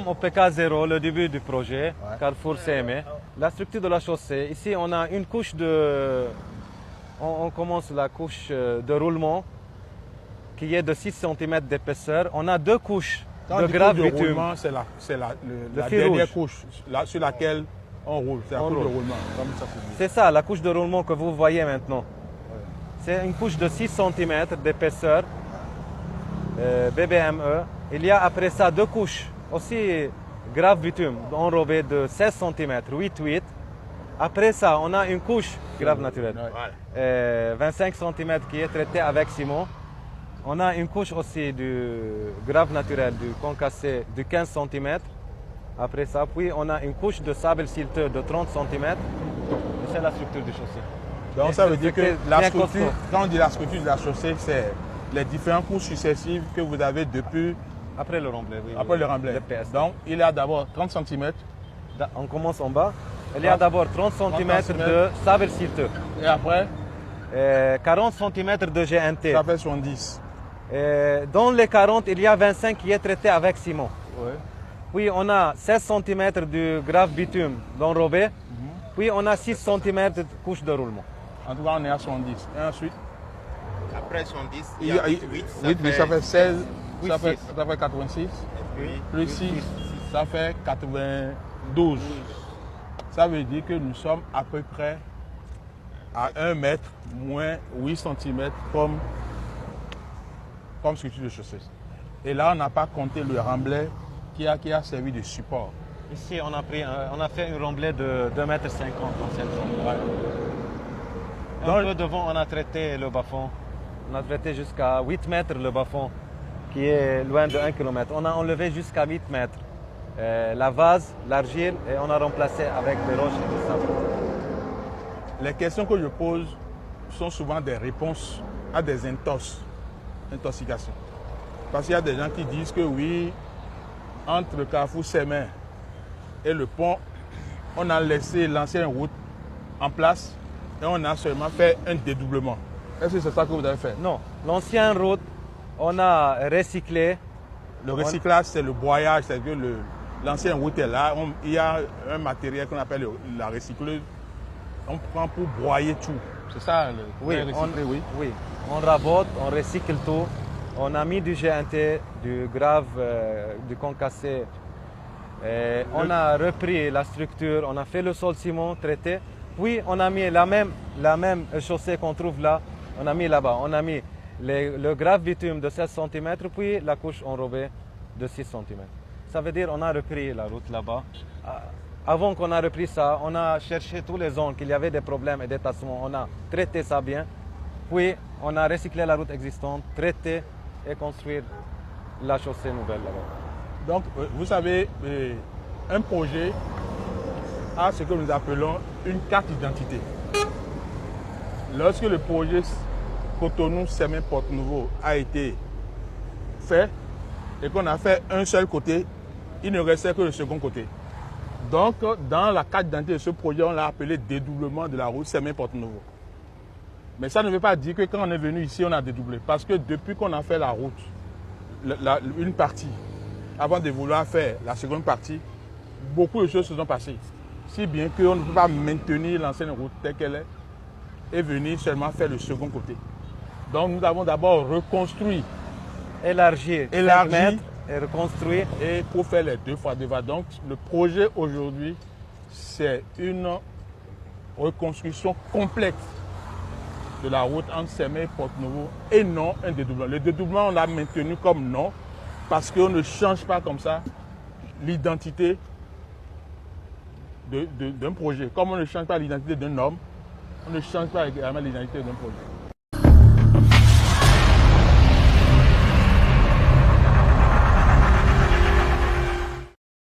Au PK0, le début du projet, Ouais. Carrefour CME, la structure de la chaussée, ici on a une couche de... On commence la couche de roulement qui est de 6 cm d'épaisseur. On a deux couches Quand de on dit grave couche de bitume. roulement, c'est la fil dernière rouge. couche sur laquelle on roule. C'est la On couche roule. de roulement, comme ça se dit. C'est ça, la couche de roulement que vous voyez maintenant. C'est une couche de 6 cm d'épaisseur, BBME. Il y a après ça deux couches, aussi grave bitume, enrobée de 16 cm, 8-8. Après ça, on a une couche grave naturelle, Ouais. 25 cm qui est traitée avec ciment. On a une couche aussi du grave naturel, du concassé de 15 cm. Après ça, puis on a une couche de sable silteux de 30 cm. C'est la structure du chaussée. Donc ça veut dire que la bien structure, costaud. quand on dit la structure de la chaussée, c'est les différentes couches successives que vous avez depuis Après le remblai, oui. après le remblai. Le PS. Donc il y a d'abord 30 cm On commence en bas. Il y a d'abord 30 cm de sable silteux, et après 40 cm de GNT. ça fait 70. Dans les 40, il y a 25 qui est traité avec ciment. Ouais. Puis on a 16 cm de grave bitume d'enrobé. Puis on a 6 cm de couche de roulement. En tout cas, on est à 70. Et ensuite, Après 70, il il y y a a 8, mais ça fait 16, Oui, ça, fait, six. ça fait 86, Oui. plus 6, ça fait 92. Ça veut dire que nous sommes à peu près à 1 mètre moins 8 cm comme structure de chaussée. Et là, on n'a pas compté le remblai qui a servi de support. Ici, on a fait une remblai de 2,50 m dans cette zone. Un peu devant, on a traité le bas-fond. On a traité jusqu'à 8 mètres le bas-fond, qui est loin de 1 km. On a enlevé jusqu'à 8 mètres la vase, l'argile, et on a remplacé avec des roches et du sable. Les questions que je pose sont souvent des réponses à des intoxications. Parce qu'il y a des gens qui disent que oui, entre le Carrefour Semin et le pont, on a laissé l'ancienne route en place et on a seulement fait un dédoublement. Est-ce que c'est ça que vous avez fait? Non, l'ancienne route, on a recyclé. Le recyclage, c'est le broyage, c'est-à-dire que l'ancienne route est là. Il y a un matériel qu'on appelle la recycleuse. On prend pour broyer tout. C'est ça le recycler, oui. Oui, on rabote, on recycle tout. On a mis du GNT, du grave, du concassé. On a repris la structure, on a fait le sol ciment traité. Puis on a mis la même chaussée qu'on trouve là, on a mis là-bas. On a mis le grave bitume de 16 cm, puis la couche enrobée de 6 cm. Ça veut dire qu'on a repris la route là-bas. Avant qu'on a repris ça, on a cherché tous les zones qu'il y avait des problèmes et des tassements. On a traité ça bien. Puis on a recyclé la route existante, traité et construire la chaussée nouvelle là-bas. Donc, vous savez, un projet a ce que nous appelons une carte d'identité. Lorsque le projet Cotonou-Semin Porte-Nouveau a été fait et qu'on a fait un seul côté, il ne restait que le second côté. Donc, dans la carte d'identité de ce projet, on l'a appelé dédoublement de la route Semin Porte-Nouveau. Mais ça ne veut pas dire que quand on est venu ici, on a dédoublé. Parce que depuis qu'on a fait la route, une partie, avant de vouloir faire la seconde partie, beaucoup de choses se sont passées. Si bien qu'on ne peut pas maintenir l'ancienne route telle qu'elle est et venir seulement faire le second côté. Donc nous avons d'abord reconstruit, Élargi 5 mètres et reconstruit. et pour faire les 2 fois 2 voies. Donc le projet aujourd'hui, c'est une reconstruction complète de la route entre Semin et Porte-Nouveau et non un dédoublement. Le dédoublement, on l'a maintenu comme non parce qu'on ne change pas comme ça l'identité d'un projet. Comme on ne change pas l'identité d'un homme, on ne change pas également l'identité d'un projet.